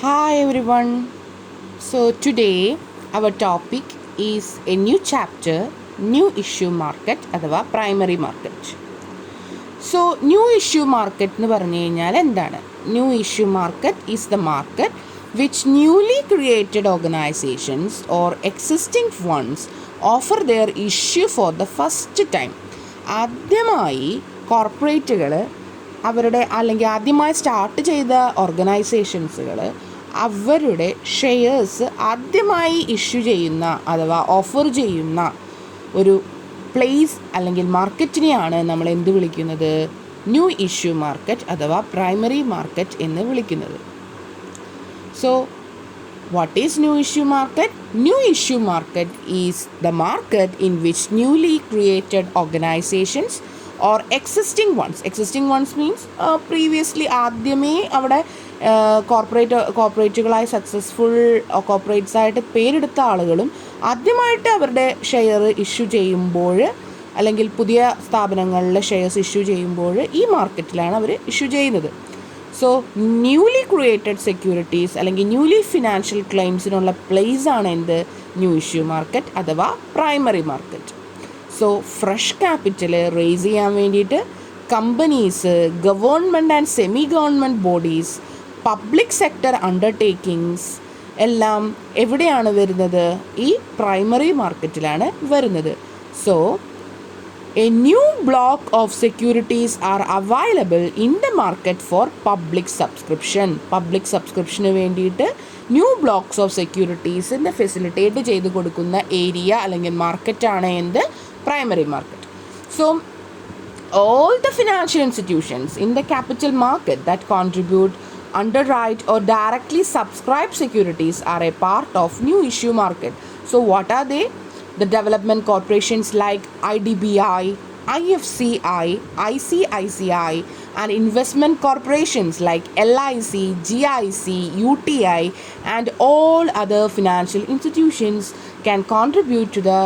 Hi everyone. So today our topic is a new chapter, new issue market അഥവാ primary market. So new issue market എന്ന് പറഞ്ഞു കഴിഞ്ഞാൽ എന്താണ്? New issue market is the market which newly created organizations or existing ones offer their issue for the first time. ആദ്യമായി കോർപ്പറേറ്റുകൾ അവരുടെ അല്ലെങ്കിൽ ആദ്യമായി start ചെയ്ത ഓർഗനൈസേഷൻസുകൾ അവരുടെ ഷെയർസ് ആദ്യമായി ഇഷ്യൂ ചെയ്യുന്ന അഥവാ ഓഫർ ചെയ്യുന്ന ഒരു പ്ലേസ് അല്ലെങ്കിൽ മാർക്കറ്റിനെയാണ് നമ്മൾ എന്ത് വിളിക്കുന്നത്? ന്യൂ ഇഷ്യൂ മാർക്കറ്റ് അഥവാ പ്രൈമറി മാർക്കറ്റ് എന്ന് വിളിക്കുന്നത്. So what is new issue market? New issue market is the market in which newly created organizations or existing ones means previously ആദ്യമേ അവിടെ കോർപ്പറേറ്റുകളായി സക്സസ്ഫുൾ കോർപ്പറേറ്റ്സ് ആയിട്ട് പേരെടുത്ത ആളുകളും ആദ്യമായിട്ട് അവരുടെ ഷെയർ ഇഷ്യൂ ചെയ്യുമ്പോൾ അല്ലെങ്കിൽ പുതിയ സ്ഥാപനങ്ങളിലെ ഷെയർസ് ഇഷ്യൂ ചെയ്യുമ്പോൾ ഈ മാർക്കറ്റിലാണ് അവർ ഇഷ്യൂ ചെയ്യുന്നത്. സോ ന്യൂലി ക്രിയേറ്റഡ് സെക്യൂരിറ്റീസ് അല്ലെങ്കിൽ ന്യൂലി ഫിനാൻഷ്യൽ ക്ലെയിംസിനുള്ള പ്ലേസ് ആണ് എന്ത്? ന്യൂ ഇഷ്യൂ മാർക്കറ്റ് അഥവാ primary market. So fresh capital raise ചെയ്യാൻ വേണ്ടിയിട്ട് companies, government and semi government bodies, public sector undertakings എല്ലാം എവിടെയാണ് വരുന്നത്? ഈ പ്രൈമറി മാർക്കറ്റിലാണ് വരുന്നത്. So a new block of securities are available in the market for public subscription. Public സബ്സ്ക്രിപ്ഷന് വേണ്ടിയിട്ട് ന്യൂ ബ്ലോക്സ് ഓഫ് സെക്യൂരിറ്റീസിൻ്റെ ഫെസിലിറ്റേറ്റ് ചെയ്ത് കൊടുക്കുന്ന ഏരിയ അല്ലെങ്കിൽ മാർക്കറ്റാണ് എന്ത്? Primary market. So all the financial institutions in the capital market that contribute, underwrite or directly subscribe securities are a part of new issue market. So what are they? The development corporations like IDBI, IFCI, ICICI and investment corporations like LIC, GIC, UTI and all other financial institutions can contribute to the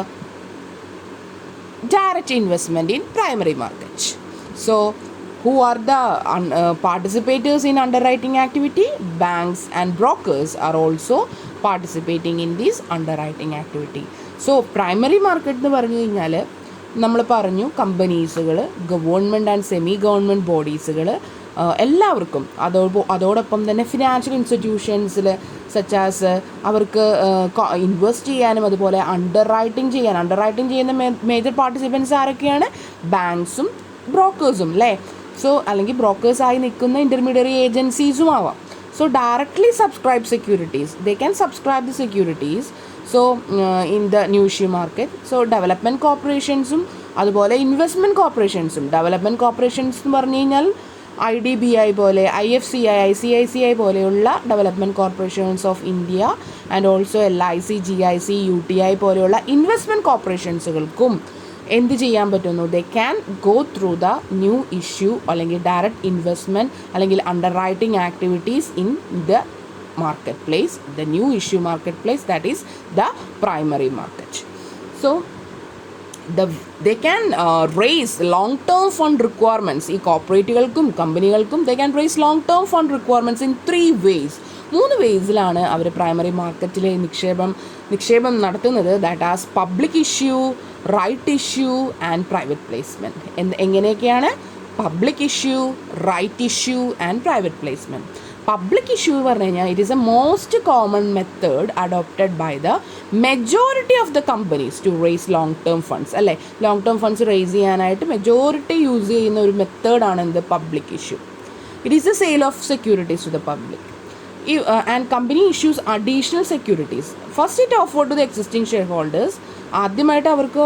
direct investment in primary market. So who are the participators in underwriting activity? Banks and brokers are also participating in this underwriting activity. So primary market എന്ന് പറഞ്ഞു കഴിഞ്ഞാൽ നമ്മൾ പറഞ്ഞു കമ്പനീസുകൾ, government and semi government ബോഡീസുകൾ എല്ലാവർക്കും അതോടൊപ്പം തന്നെ financial ഇൻസ്റ്റിറ്റ്യൂഷൻസിൽ such as അവർക്ക് invest ചെയ്യാനും അതുപോലെ അണ്ടർറൈറ്റിംഗ് ചെയ്യുന്ന മേജർ പാർട്ടിസിപ്പൻസ് ആരൊക്കെയാണ്? ബാങ്ക്സും ബ്രോക്കേഴ്സും അല്ലേ? സോ അല്ലെങ്കിൽ ബ്രോക്കേഴ്സായി നിൽക്കുന്ന ഇൻ്റർമീഡിയറി ഏജൻസീസും ആവാം. So directly subscribe securities, they can subscribe the securities. So in the new issue market. So development കോർപ്പറേഷൻസും അതുപോലെ ഇൻവെസ്റ്റ്മെൻറ്റ് കോർപ്പറേഷൻസും. ഡെവലപ്മെൻറ്റ് കോർപ്പറേഷൻസ് എന്ന് പറഞ്ഞു കഴിഞ്ഞാൽ IDBI പോലെ, IFCI, ICICI പോലെയുള്ള development corporations of India and also LIC, GIC, UTI പോലെയുള്ള investment കോർപ്പറേഷൻസുകൾക്കും എന്ത് ചെയ്യാൻ പറ്റുന്നു? They can go through the new issue അല്ലെങ്കിൽ ഡയറക്റ്റ് ഇൻവെസ്റ്റ്മെൻറ്റ് അല്ലെങ്കിൽ underwriting activities in the marketplace, the new issue marketplace, that is the primary market. So they can raise long term fund requirements. ഈ കോർപ്പറേറ്റുകൾക്കും കമ്പനികൾക്കും they can raise long term fund requirements in 3 ways. 3 വേസിലാണ് അവർ primary മാർക്കറ്റിൽ നിക്ഷേപം നടത്തുന്നത്. That as public issue, right issue and private placement. എങ്ങനെയൊക്കെയാണ്? Public issue, right issue and private placement. Public issue എന്ന് പറഞ്ഞു കഴിഞ്ഞാൽ it is a most common method adopted by the majority of the companies to raise long term funds അല്ലേ? Long term funds raise ചെയ്യാനായിട്ട് majority use ചെയ്യുന്ന ഒരു മെത്തേഡാണ് എന്ത്? Public issue. It is a sale of securities to the public and company issues additional securities. First it offer to the existing share holders. ആദ്യമായിട്ട് അവർക്ക്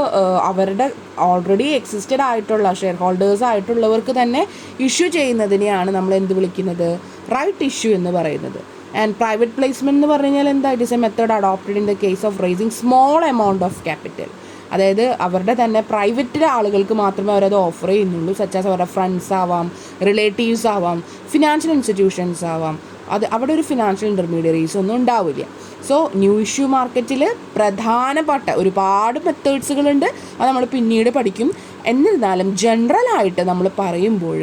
അവരുടെ already existed ആയിട്ടുള്ള share holders ആയിട്ടുള്ളവർക്ക് തന്നെ ഇഷ്യൂ ചെയ്യുന്നതിനെയാണ് നമ്മൾ എന്ത് വിളിക്കുന്നത്? റൈറ്റ് ഇഷ്യൂ എന്ന് പറയുന്നത്. ആൻഡ് പ്രൈവറ്റ് പ്ലേസ്മെൻറ്റ് എന്ന് പറഞ്ഞു കഴിഞ്ഞാൽ എന്താ? It is A method adopted in the case of racing small amount of capital. അതായത് അവരുടെ തന്നെ പ്രൈവറ്റ് ആളുകൾക്ക് മാത്രമേ അവരത് ഓഫർ ചെയ്യുന്നുള്ളൂ. സച്ചാസ് അവരുടെ ഫ്രണ്ട്സ് ആവാം, റിലേറ്റീവ്സ് ആവാം, ഫിനാൻഷ്യൽ ഇൻസ്റ്റിറ്റ്യൂഷൻസ് ആവാം. അവിടെ ഒരു ഫിനാൻഷ്യൽ ഇൻ്റർമീഡിയറീസ് ഒന്നും ഉണ്ടാവില്ല. സോ ന്യൂ ഇഷ്യൂ മാർക്കറ്റിൽ പ്രധാനപ്പെട്ട ഒരുപാട് മെത്തേഡ്സുകളുണ്ട്, അത് നമ്മൾ പിന്നീട് പഠിക്കും. എന്നിരുന്നാലും ജനറലായിട്ട് നമ്മൾ പറയുമ്പോൾ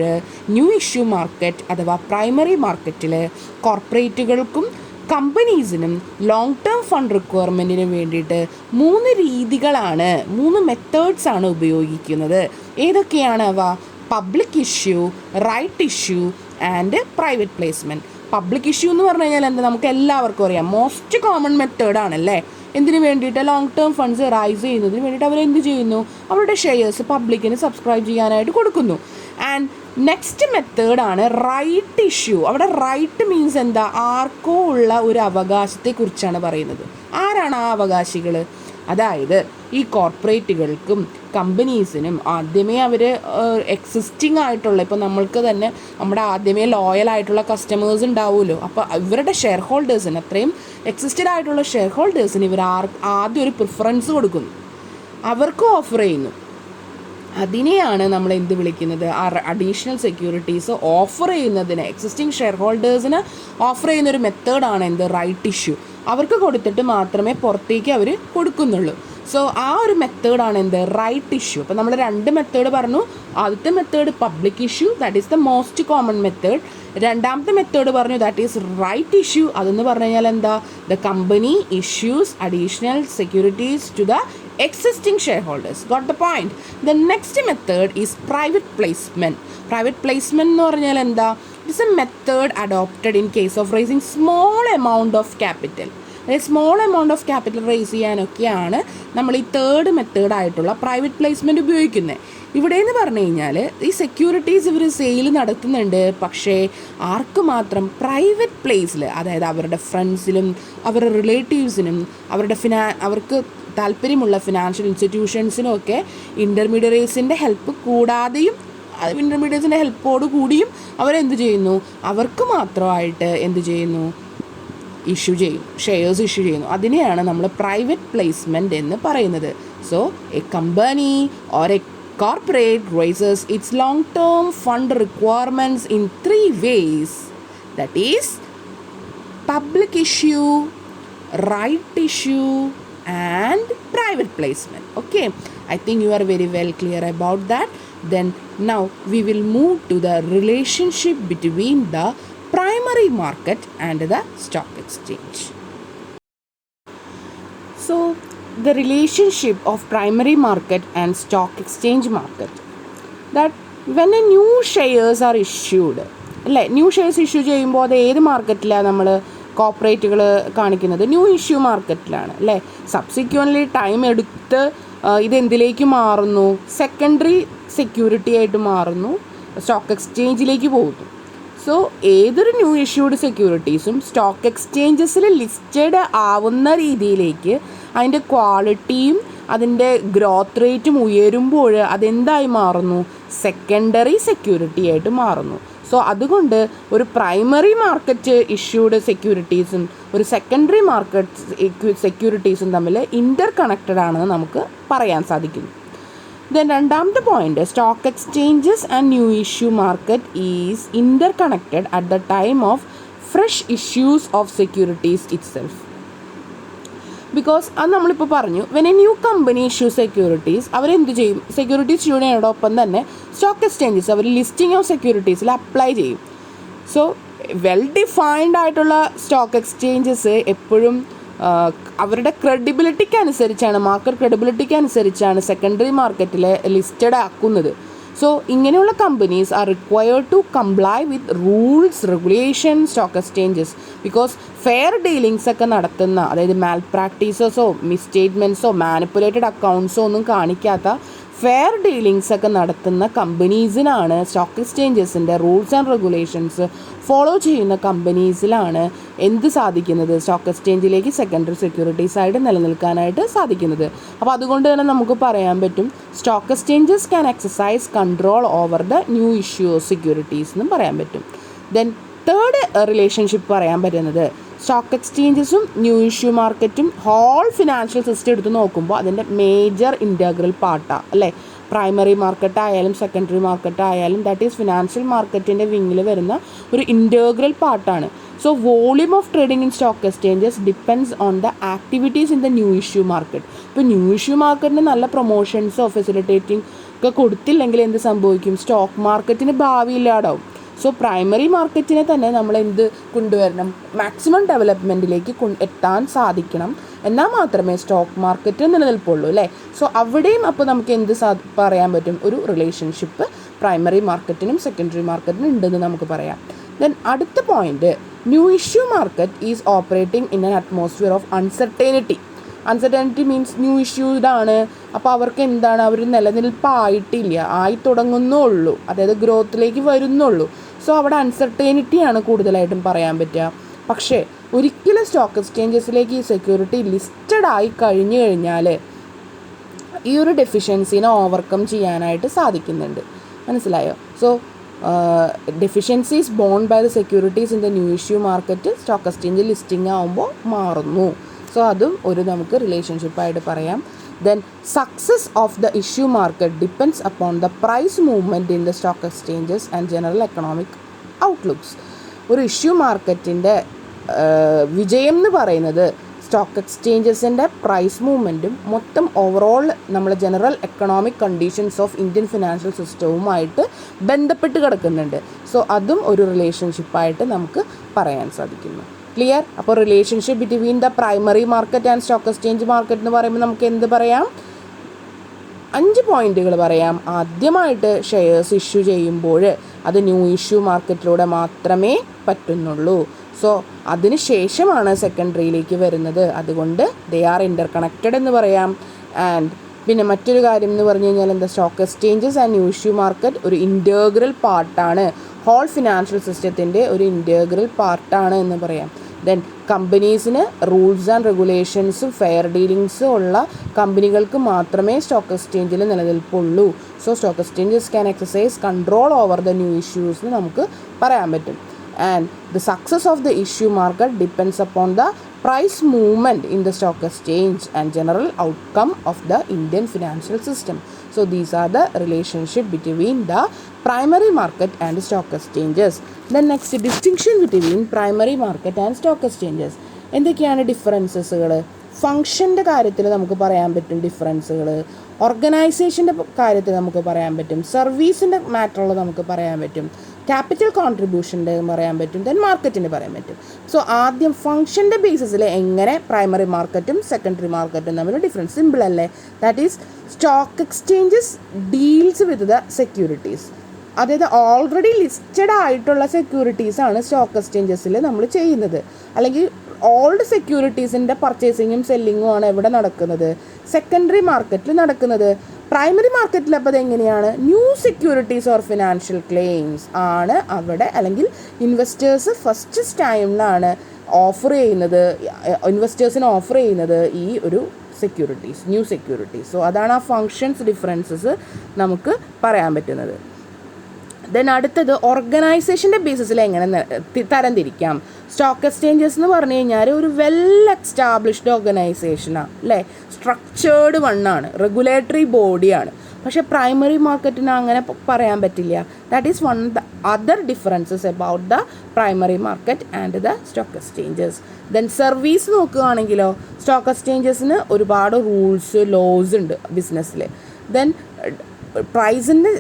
ന്യൂ ഇഷ്യൂ മാർക്കറ്റ് അഥവാ പ്രൈമറി മാർക്കറ്റിൽ കോർപ്പറേറ്റുകൾക്കും കമ്പനീസിനും ലോങ് ടേം ഫണ്ട് റിക്വയർമെൻറ്റിന് വേണ്ടിയിട്ട് 3 മെത്തേഡ്സാണ് ഉപയോഗിക്കുന്നത്. ഏതൊക്കെയാണ് അവ? Public issue, right issue and private placement. Public issue എന്ന് പറഞ്ഞു കഴിഞ്ഞാൽ എന്താ, നമുക്ക് എല്ലാവർക്കും അറിയാം, മോസ്റ്റ് കോമൺ മെത്തേഡാണല്ലേ. എന്തിനു വേണ്ടിയിട്ട്? ലോങ് ടേം ഫണ്ട്സ് റൈസ് ചെയ്യുന്നതിന് വേണ്ടിയിട്ട് അവരെന്ത് ചെയ്യുന്നു? അവരുടെ ഷെയർസ് പബ്ലിക്കിന് സബ്സ്ക്രൈബ് ചെയ്യാനായിട്ട് കൊടുക്കുന്നു. ആൻഡ് നെക്സ്റ്റ് മെത്തേഡാണ് റൈറ്റ് ഇഷ്യൂ. അവിടെ റൈറ്റ് മീൻസ് എന്താ? ആർക്കോ ഉള്ള ഒരു അവകാശത്തെക്കുറിച്ചാണ് പറയുന്നത്. ആരാണ് ആ അവകാശികൾ? അതായത് ഈ കോർപ്പറേറ്റുകൾക്കും കമ്പനീസിനും ആദ്യമേ അവർ എക്സിസ്റ്റിംഗ് ആയിട്ടുള്ള, ഇപ്പോൾ നമ്മൾക്ക് തന്നെ നമ്മുടെ ആദ്യമേ ലോയലായിട്ടുള്ള കസ്റ്റമേഴ്സ് ഉണ്ടാവുമല്ലോ. അപ്പോൾ ഇവരുടെ ഷെയർ ഹോൾഡേഴ്സിന്, അത്രയും എക്സിസ്റ്റഡ് ആയിട്ടുള്ള ഷെയർ ഹോൾഡേഴ്സിന് ഇവർ ആദ്യം ഒരു പ്രിഫറൻസ് കൊടുക്കുന്നു, അവർക്ക് ഓഫർ ചെയ്യുന്നു. അതിനെയാണ് നമ്മൾ എന്ത് വിളിക്കുന്നത്? അഡീഷണൽ സെക്യൂരിറ്റീസ് ഓഫർ ചെയ്യുന്നതിന്, എക്സിസ്റ്റിംഗ് ഷെയർ ഹോൾഡേഴ്സിന് ഓഫർ ചെയ്യുന്ന ഒരു മെത്തേഡാണ് എന്ത്? Right issue. അവർക്ക് കൊടുത്തിട്ട് മാത്രമേ പുറത്തേക്ക് അവർ കൊടുക്കുന്നുള്ളൂ. സോ ആ ഒരു മെത്തേഡാണ് എന്ത്? Right issue. അപ്പോൾ നമ്മൾ 2 മെത്തേഡ് പറഞ്ഞു. ആദ്യത്തെ method public issue, that is the most common method. രണ്ടാമത്തെ മെത്തേഡ് പറഞ്ഞു, ദാറ്റ് ഈസ് റൈറ്റ് ഇഷ്യൂ. അതെന്ന് പറഞ്ഞു കഴിഞ്ഞാൽ എന്താ? The company issues additional securities to the existing shareholders. Got the point? The next method is private placement. Private placement എന്ന് പറഞ്ഞാൽ എന്താ? It is a method adopted in case of raising small amount of capital. അതായത് small amount of capital raise ചെയ്യാനൊക്കെയാണ് നമ്മൾ ഈ third മെത്തേഡായിട്ടുള്ള private placement ഉപയോഗിക്കുന്നത്. ഇവിടെ എന്ന് പറഞ്ഞു കഴിഞ്ഞാൽ ഈ സെക്യൂരിറ്റീസ് ഇവർ സെയിൽ നടത്തുന്നുണ്ട്, പക്ഷേ ആർക്ക് മാത്രം? പ്രൈവറ്റ് പ്ലേസിൽ, അതായത് അവരുടെ ഫ്രണ്ട്സിലും അവരുടെ റിലേറ്റീവ്സിനും അവർക്ക് താല്പര്യമുള്ള ഫിനാൻഷ്യൽ ഇൻസ്റ്റിറ്റ്യൂഷൻസിനും ഒക്കെ ഇൻ്റർമീഡിയറീസിൻ്റെ ഹെൽപ്പ് കൂടാതെയും ഇൻ്റർമീഡിയറ്റ്സിൻ്റെ ഹെൽപ്പോട് കൂടിയും അവരെന്ത് ചെയ്യുന്നു? അവർക്ക് മാത്രമായിട്ട് എന്ത് ചെയ്യുന്നു? ഇഷ്യൂ ചെയ്യും, ഷെയർസ് ഇഷ്യൂ ചെയ്യുന്നു. അതിനെയാണ് നമ്മൾ പ്രൈവറ്റ് പ്ലേസ്മെൻറ്റ് എന്ന് പറയുന്നത്. So A company or A corporate raises its long-term fund requirements in 3 ways. That is public issue, right issue and private placement. Okay, I think you are very well clear about that. Then now we will move to the relationship between the primary market and the stock exchange. So the relationship of primary market and stock exchange market, that when a new shares are issued, അല്ലേ, new shares issue ചെയ്യുമ്പോൾ അത് ഏത് മാർക്കറ്റിലാണ് നമ്മൾ കോർപ്പറേറ്റുകൾ കാണിക്കുന്നത്? New issue മാർക്കറ്റിലാണ്, അല്ലേ. Subsequently time എടുത്ത് ഇതെന്തിലേക്ക് മാറുന്നു? Secondary security ആയിട്ട് മാറുന്നു, സ്റ്റോക്ക് എക്സ്ചേഞ്ചിലേക്ക് പോകുന്നു. സോ ഏതൊരു ന്യൂ ഇഷ്യൂഡ് സെക്യൂരിറ്റീസും സ്റ്റോക്ക് എക്സ്ചേഞ്ചസിൽ ലിസ്റ്റഡ് ആവുന്ന രീതിയിലേക്ക് അതിൻ്റെ ക്വാളിറ്റിയും അതിൻ്റെ ഗ്രോത്ത് റേറ്റും ഉയരുമ്പോൾ അതെന്തായി മാറുന്നു? സെക്കൻഡറി സെക്യൂരിറ്റി ആയിട്ട് മാറുന്നു. സോ അതുകൊണ്ട് ഒരു പ്രൈമറി മാർക്കറ്റ് ഇഷ്യൂഡ് സെക്യൂരിറ്റീസും ഒരു സെക്കൻഡറി മാർക്കറ്റ് സെക്യൂരിറ്റീസും തമ്മിൽ ഇൻ്റർ കണക്റ്റഡ് ആണെന്ന് നമുക്ക് പറയാൻ സാധിക്കുന്നു. Then രണ്ടാമത്തെ point, stock exchanges and new issue market is interconnected at the time of fresh issues of securities itself. Because അത് നമ്മളിപ്പോൾ പറഞ്ഞു, when a new company issue securities, അവരെന്ത് ചെയ്യും? സെക്യൂരിറ്റീസ് ഇഷ്യൂ ചെയ്യുന്നതോടൊപ്പം തന്നെ സ്റ്റോക്ക് എക്സ്ചേഞ്ചസ് അവർ listing of സെക്യൂരിറ്റീസിൽ apply ചെയ്യും. സോ വെൽ ഡിഫൈൻഡ് ആയിട്ടുള്ള സ്റ്റോക്ക് എക്സ്ചേഞ്ചസ് എപ്പോഴും അവരുടെ ക്രെഡിബിലിറ്റിക്ക് അനുസരിച്ചാണ്, മാർക്കറ്റ് ക്രെഡിബിലിറ്റിക്ക് അനുസരിച്ചാണ് സെക്കൻഡറി മാർക്കറ്റിൽ ലിസ്റ്റഡ് ആക്കുന്നത്. സോ ഇങ്ങനെയുള്ള companies are required to comply with rules, regulation, stock exchanges. Because fair dealings ഒക്കെ നടത്തുന്ന, അതായത് മാൽ പ്രാക്ടീസസോ മിസ്സ്റ്റേറ്റ്മെൻറ്റ്സോ മാനിപ്പുലേറ്റഡ് അക്കൗണ്ട്സോ ഒന്നും കാണിക്കാത്ത ഫെയർ ഡീലിങ്സ് ഒക്കെ നടത്തുന്ന കമ്പനീസിനാണ്, സ്റ്റോക്ക് എക്സ്ചേഞ്ചസിൻ്റെ റൂൾസ് ആൻഡ് റെഗുലേഷൻസ് ഫോളോ ചെയ്യുന്ന കമ്പനീസിലാണ് എന്ത് സാധിക്കുന്നത്? സ്റ്റോക്ക് എക്സ്ചേഞ്ചിലേക്ക് സെക്കൻഡറി സെക്യൂരിറ്റീസ് ആയിട്ട് നിലനിൽക്കാനായിട്ട് സാധിക്കുന്നത്. അപ്പോൾ അതുകൊണ്ട് തന്നെ നമുക്ക് പറയാൻ പറ്റും, stock exchanges can exercise control over the new issue securities എന്നും പറയാൻ പറ്റും. ദെൻ തേർഡ് റിലേഷൻഷിപ്പ് പറയാൻ പറ്റുന്നത്, സ്റ്റോക്ക് എക്സ്ചേഞ്ചസും ന്യൂ ഇഷ്യൂ മാർക്കറ്റും ഹോൾ ഫിനാൻഷ്യൽ സിസ്റ്റം എടുത്ത് നോക്കുമ്പോൾ അതിൻ്റെ മേജർ ഇൻറ്റഗ്രൽ പാർട്ടാണ്, അല്ലേ. പ്രൈമറി മാർക്കറ്റ് ആയാലും സെക്കൻഡറി മാർക്കറ്റ് ആയാലും ദാറ്റ് ഈസ് ഫിനാൻഷ്യൽ മാർക്കറ്റിൻ്റെ വിങ്ങിൽ വരുന്ന ഒരു ഇൻറ്റഗ്രൽ പാർട്ടാണ്. So volume of trading in stock exchanges depends on the activities in the new issue market. ഇപ്പോൾ ന്യൂ ഇഷ്യൂ മാർക്കറ്റിന് നല്ല പ്രൊമോഷൻസോ ഫെസിലിറ്റേറ്റിംഗ് ഒക്കെ കൊടുത്തില്ലെങ്കിൽ എന്ത് സംഭവിക്കും? സ്റ്റോക്ക് മാർക്കറ്റിന് ഭാവിയില്ലാതാവും. സോ പ്രൈമറി മാർക്കറ്റിനെ തന്നെ നമ്മൾ എന്ത് കൊണ്ടുവരണം, മാക്സിമം ഡെവലപ്മെൻറ്റിലേക്ക് എത്താൻ സാധിക്കണം. എന്നാൽ മാത്രമേ സ്റ്റോക്ക് മാർക്കറ്റ് നിലനിൽപ്പുള്ളൂ അല്ലേ. സോ അവിടെയും അപ്പോൾ നമുക്ക് എന്ത് പറയാൻ പറ്റും, ഒരു റിലേഷൻഷിപ്പ് പ്രൈമറി മാർക്കറ്റിനും സെക്കൻഡറി മാർക്കറ്റിനും ഉണ്ടെന്ന് നമുക്ക് പറയാം. ദെൻ അടുത്ത point, new issue market is operating in an atmosphere of uncertainty. Uncertainty means new ഇഷ്യൂഡാണ്. അപ്പോൾ അവർക്ക് എന്താണ്, അവർ നിലനിൽപ്പായിട്ടില്ല, ആയി തുടങ്ങുന്നുള്ളൂ, അതായത് ഗ്രോത്തിലേക്ക് വരുന്നുള്ളൂ. സോ അവിടെ അൺസർട്ടൈനിറ്റിയാണ് കൂടുതലായിട്ടും പറയാൻ പറ്റുക. പക്ഷേ ഒരിക്കലും സ്റ്റോക്ക് എക്സ്ചേഞ്ചസിലേക്ക് ഈ സെക്യൂരിറ്റി ലിസ്റ്റഡ് ആയി കഴിഞ്ഞു കഴിഞ്ഞാൽ ഈ ഒരു ഡെഫിഷ്യൻസിനെ ഓവർകം ചെയ്യാനായിട്ട് സാധിക്കുന്നുണ്ട്. മനസ്സിലായോ? So deficiencies borne by the securities in the new issue market stock എക്സ്ചേഞ്ചിൽ ലിസ്റ്റിംഗ് ആകുമ്പോൾ മാറുന്നു. സോ അതും ഒരു നമുക്ക് റിലേഷൻഷിപ്പായിട്ട് പറയാം. Then success of the issue market depends upon the price movement in the stock exchanges and general economic outlooks. ഒരു issue മാർക്കറ്റിൻ്റെ വിജയം എന്ന് പറയുന്നത് സ്റ്റോക്ക് എക്സ്ചേഞ്ചസിൻ്റെ പ്രൈസ് മൂവ്മെൻറ്റും മൊത്തം ഓവറോൾ നമ്മളെ general economic conditions of Indian financial സിസ്റ്റവുമായിട്ട് ബന്ധപ്പെട്ട് കിടക്കുന്നുണ്ട്. സോ അതും ഒരു റിലേഷൻഷിപ്പായിട്ട് നമുക്ക് പറയാൻ സാധിക്കുന്നു. ക്ലിയർ? അപ്പോൾ relationship between the primary market and stock exchange market എന്ന് പറയുമ്പോൾ നമുക്ക് എന്ത് പറയാം, 5 പോയിന്റുകൾ പറയാം. ആദ്യമായിട്ട് ഷെയർസ് ഇഷ്യൂ ചെയ്യുമ്പോൾ അത് ന്യൂ ഇഷ്യൂ മാർക്കറ്റിലൂടെ മാത്രമേ പറ്റുന്നുള്ളൂ. സോ അതിന് ശേഷമാണ് സെക്കൻഡറിയിലേക്ക് വരുന്നത്. അതുകൊണ്ട് ദേ ആർ ഇൻ്റർ കണക്റ്റഡ് എന്ന് പറയാം. ആൻഡ് പിന്നെ മറ്റൊരു കാര്യം എന്ന് പറഞ്ഞു കഴിഞ്ഞാൽ എന്താ, stock exchanges and new issue market ഒരു ഇൻറ്റേഗ്രൽ പാർട്ടാണ്, ഹോൾ ഫിനാൻഷ്യൽ സിസ്റ്റത്തിൻ്റെ ഒരു ഇൻറ്റേഗ്രൽ പാർട്ടാണ് എന്ന് പറയാം. ദെൻ കമ്പനീസിന് റൂൾസ് ആൻഡ് റെഗുലേഷൻസും ഫെയർ ഡീലിങ്സും ഉള്ള കമ്പനികൾക്ക് മാത്രമേ സ്റ്റോക്ക് എക്സ്ചേഞ്ചിൽ നിലനിൽപ്പുള്ളൂ. So stock exchanges can exercise control over the new issues എന്ന് നമുക്ക് പറയാൻ പറ്റും. And the success of the issue market depends upon the price movement in the stock exchange and general outcome of the Indian financial system. So these are the relationship between the primary market and stock exchanges. The next distinction between primary market and stock exchanges. എന്തൊക്കെയാണ് ഡിഫറൻസസുകൾ? ഫങ്ഷൻ്റെ കാര്യത്തിൽ നമുക്ക് പറയാൻ പറ്റും ഡിഫറൻസുകൾ, ഓർഗനൈസേഷൻ്റെ കാര്യത്തിൽ നമുക്ക് പറയാൻ പറ്റും, സർവീസിൻ്റെ മാറ്ററുകൾ നമുക്ക് പറയാൻ പറ്റും, ക്യാപിറ്റൽ കോൺട്രിബ്യൂഷൻ്റെ പറയാൻ പറ്റും, ദെൻ മാർക്കറ്റിൻ്റെ പറയാൻ പറ്റും. സോ ആദ്യം ഫങ്ഷൻ്റെ ബേസിസിൽ എങ്ങനെ പ്രൈമറി മാർക്കറ്റും സെക്കൻഡറി മാർക്കറ്റും തമ്മിൽ ഡിഫറൻസ് സിമ്പിൾ അല്ലേ. That is stock exchanges deals with the securities. അതായത് ഓൾറെഡി ലിസ്റ്റഡ് ആയിട്ടുള്ള സെക്യൂരിറ്റീസാണ് സ്റ്റോക്ക് എക്സ്ചേഞ്ചസിൽ നമ്മൾ ചെയ്യുന്നത്. അല്ലെങ്കിൽ ഓൾഡ് സെക്യൂരിറ്റീസിൻ്റെ പർച്ചേസിങ്ങും സെല്ലിങ്ങും ആണ് എവിടെ നടക്കുന്നത്, സെക്കൻഡറി മാർക്കറ്റിൽ നടക്കുന്നത്. പ്രൈമറി മാർക്കറ്റിൽ അപ്പോൾ അതെങ്ങനെയാണ്, new securities or financial claims ആണ് അവിടെ, അല്ലെങ്കിൽ ഇൻവെസ്റ്റേഴ്സ് ഫസ്റ്റ് ടൈമിലാണ് ഇൻവെസ്റ്റേഴ്സിന് ഓഫർ ചെയ്യുന്നത് ഈ ഒരു സെക്യൂരിറ്റീസ്, ന്യൂ സെക്യൂരിറ്റീസ്. സോ അതാണ് ആ ഫങ്ഷൻസ് ഡിഫറൻസസ് നമുക്ക് പറയാൻ പറ്റുന്നത്. ദെൻ അടുത്തത് ഓർഗനൈസേഷൻ്റെ ബേസിസിൽ എങ്ങനെ തരംതിരിക്കാം. സ്റ്റോക്ക് എക്സ്ചേഞ്ചസ് എന്ന് പറഞ്ഞു കഴിഞ്ഞാൽ ഒരു വെൽ എസ്റ്റാബ്ലിഷ്ഡ് ഓർഗനൈസേഷനാണ് അല്ലേ, സ്ട്രക്ചേർഡ് വണ്ണാണ്, റെഗുലേറ്ററി ബോഡിയാണ്. പക്ഷേ പ്രൈമറി മാർക്കറ്റിന് അങ്ങനെ പറയാൻ പറ്റില്ല. That is one of the other differences about the primary market and the stock exchanges. Then service നോക്കുകയാണെങ്കിലോ സ്റ്റോക്ക് എക്സ്ചേഞ്ചസിന് ഒരുപാട് റൂൾസ് ലോസ് ഉണ്ട് ബിസിനസ്സിൽ. ദെൻ പ്രൈസിൻ്റെ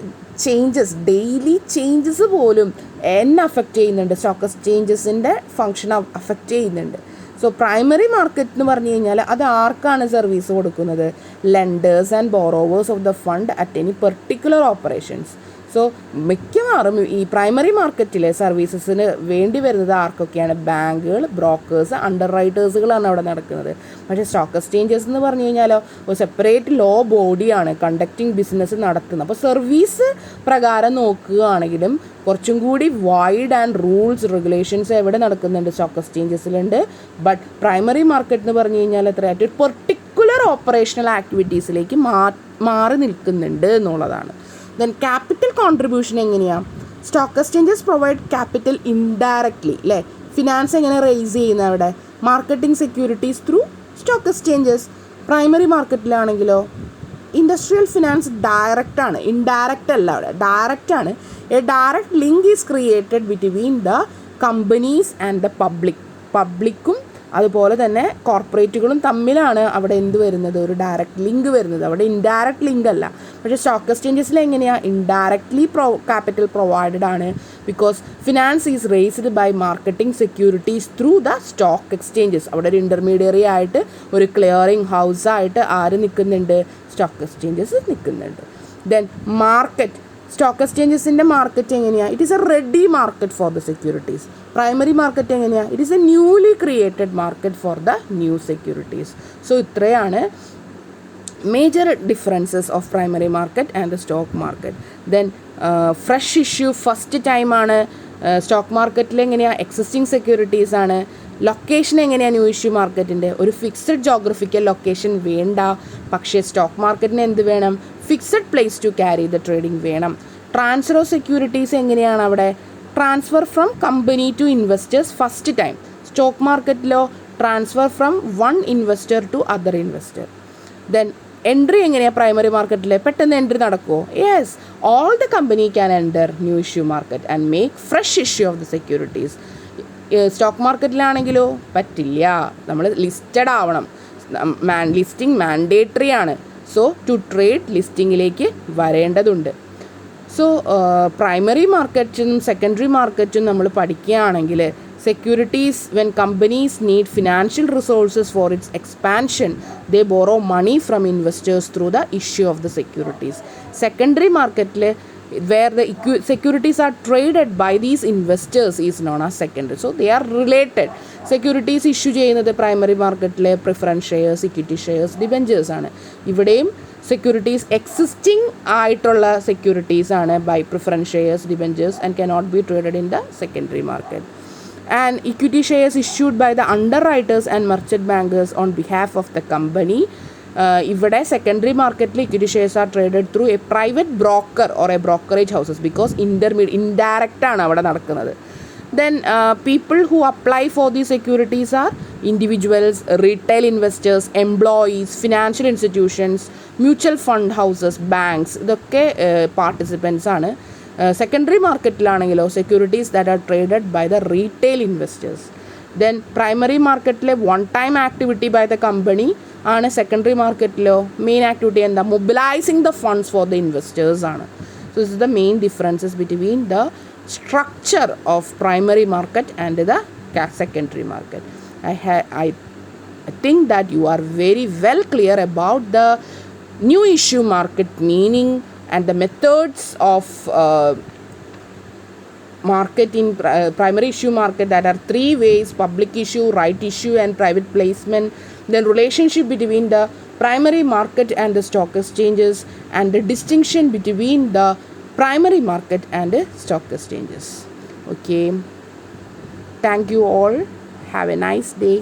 ചേഞ്ചസ്, ഡെയിലി ചേഞ്ചസ് പോലും എന്നെ അഫക്റ്റ് ചെയ്യുന്നുണ്ട്, സ്റ്റോക്ക് എക്സ്ചേഞ്ചസിൻ്റെ ഫങ്ഷൻ അഫക്റ്റ് ചെയ്യുന്നുണ്ട്. സോ പ്രൈമറി മാർക്കറ്റ് എന്ന് പറഞ്ഞു കഴിഞ്ഞാൽ അത് ആർക്കാണ് സർവീസ് കൊടുക്കുന്നത്, lenders and borrowers of the fund at any particular operations. So മിക്കവാറും ഈ പ്രൈമറി മാർക്കറ്റിലെ സർവീസസിന് വേണ്ടി വരുന്നത് ആർക്കൊക്കെയാണ്, ബാങ്കുകൾ, ബ്രോക്കേഴ്സ്, അണ്ടർ റൈറ്റേഴ്സുകളാണ് അവിടെ നടക്കുന്നത്. പക്ഷേ സ്റ്റോക്ക് എക്സ്ചേഞ്ചസ് എന്ന് പറഞ്ഞു കഴിഞ്ഞാലോ ഒരു സെപ്പറേറ്റ് ലോ ബോഡിയാണ് കണ്ടക്റ്റിംഗ് ബിസിനസ് നടത്തുന്നത്. അപ്പോൾ സർവീസ് പ്രകാരം നോക്കുകയാണെങ്കിലും കുറച്ചും കൂടി വൈഡ് ആൻഡ് റൂൾസ് റെഗുലേഷൻസ് എവിടെ നടക്കുന്നുണ്ട്, സ്റ്റോക്ക് എക്സ്ചേഞ്ചസിലുണ്ട്. ബട്ട് പ്രൈമറി മാർക്കറ്റ് എന്ന് പറഞ്ഞു കഴിഞ്ഞാൽ എത്രയായിട്ട് ഒരു പെർട്ടിക്കുലർ ഓപ്പറേഷണൽ ആക്ടിവിറ്റീസിലേക്ക് മാറി നിൽക്കുന്നുണ്ട് എന്നുള്ളതാണ്. ദെൻ ക്യാപിറ്റൽ കോൺട്രിബ്യൂഷൻ എങ്ങനെയാണ്, stock exchanges provide capital indirectly അല്ലേ, ഫിനാൻസ് എങ്ങനെ റേസ് ചെയ്യുന്നത് അവിടെ, marketing securities through stock exchanges. Primary മാർക്കറ്റിലാണെങ്കിലോ ഇൻഡസ്ട്രിയൽ ഫിനാൻസ് ഡയറക്റ്റ് ആണ്, ഇൻഡയറക്റ്റ് അല്ല, അവിടെ ഡയറക്റ്റ് ആണ്. A direct link is created between the companies and the പബ്ലിക്കും അതുപോലെ തന്നെ കോർപ്പറേറ്റുകളും തമ്മിലാണ് അവിടെ എന്ത് വരുന്നത്, ഒരു ഡയറക്റ്റ് ലിങ്ക് വരുന്നത്. അവിടെ ഇൻഡയറക്റ്റ് ലിങ്ക് അല്ല. പക്ഷേ സ്റ്റോക്ക് എക്സ്ചേഞ്ചസിൽ എങ്ങനെയാണ്, ഇൻഡയറക്ട്ലി ക്യാപിറ്റൽ പ്രൊവൈഡഡ് ആണ്. Because finance is raised by marketing securities through the stock exchanges. അവിടെ ഒരു ഇൻ്റർമീഡിയറി ആയിട്ട്, ഒരു ക്ലിയറിംഗ് ഹൗസായിട്ട് ആര് നിൽക്കുന്നുണ്ട്, സ്റ്റോക്ക് എക്സ്ചേഞ്ചസ് നിൽക്കുന്നുണ്ട്. ദെൻ മാർക്കറ്റ്, സ്റ്റോക്ക് എക്സ്ചേഞ്ചസിൻ്റെ മാർക്കറ്റ് എങ്ങനെയാണ്, it is a ready market for the securities. Primary market എങ്ങനെയാണ്, it is a newly created market for the new securities. So ഇത്രയാണ് major differences of primary market and the stock market. Then fresh issue first ടൈമാണ്. Stock മാർക്കറ്റിൽ എങ്ങനെയാണ്, existing securities ആണ്. Location എങ്ങനെയാണ് new issue മാർക്കറ്റിൻ്റെ, ഒരു fixed geographical location വേണ്ട. പക്ഷേ സ്റ്റോക്ക് മാർക്കറ്റിന് എന്ത് വേണം, fixed place to carry the trading വേണം. ട്രാൻസ്ഫർ ഓഫ് സെക്യൂരിറ്റീസ് എങ്ങനെയാണ്, അവിടെ transfer from company to investors first time. Stock മാർക്കറ്റിലോ transfer from one investor to other investor. Then entry എങ്ങനെയാണ് പ്രൈമറി മാർക്കറ്റിൽ, പെട്ടെന്ന് എൻട്രി നടക്കുമോ, yes, all the company can enter new issue market and make fresh issue of the securities. Stock മാർക്കറ്റിലാണെങ്കിലോ പറ്റില്ല, നമ്മൾ listed ആവണം. Listing mandatory ആണ്. So to trade ലിസ്റ്റിങ്ങിലേക്ക് വരേണ്ടതുണ്ട്. സോ പ്രൈമറി മാർക്കറ്റും സെക്കൻഡറി മാർക്കറ്റും നമ്മൾ പഠിക്കുകയാണെങ്കിൽ, securities, when companies need financial resources for its expansion, they borrow money from investors through the issue of the securities. Secondary മാർക്കറ്റിൽ where the securities are traded by these investors is known as secondary. So they are related. Securities issue ചെയ്യുന്നത് primary മാർക്കറ്റിലെ preference shares, equity shares, debentures ആണ്. ഇവിടെയും securities existing ആയിട്ടുള്ള securities ആണ് by preference shares, debentures and cannot be traded in the secondary market. And equity shares issued by the underwriters and merchant bankers on behalf of the company. ഇവിടെ secondary മാർക്കറ്റിൽ equity shares are traded through a private broker or a brokerage houses, because indirect ആണ് അവിടെ നടക്കുന്നത്. Then people who apply for the securities are individuals, retail investors, employees, financial institutions, mutual fund houses, banks, ഇതൊക്കെ participants ആണ്. Secondary മാർക്കറ്റിലാണെങ്കിലോ securities that are traded by the retail investors. Then primary മാർക്കറ്റിലെ one time activity by the company ആണ്. Secondary മാർക്കറ്റിലോ main activity എന്താ, mobilising the funds for the investors ആണ്. So this is the main differences between the structure of primary market and the secondary market. I think that you are very well clear about the new issue market meaning and the methods of market in primary issue market. That are three ways: public issue, right issue and private placement. Then relationship between the primary market and the stock exchanges, and the distinction between the primary market and the stock exchanges. Okay, thank you all, have a nice day.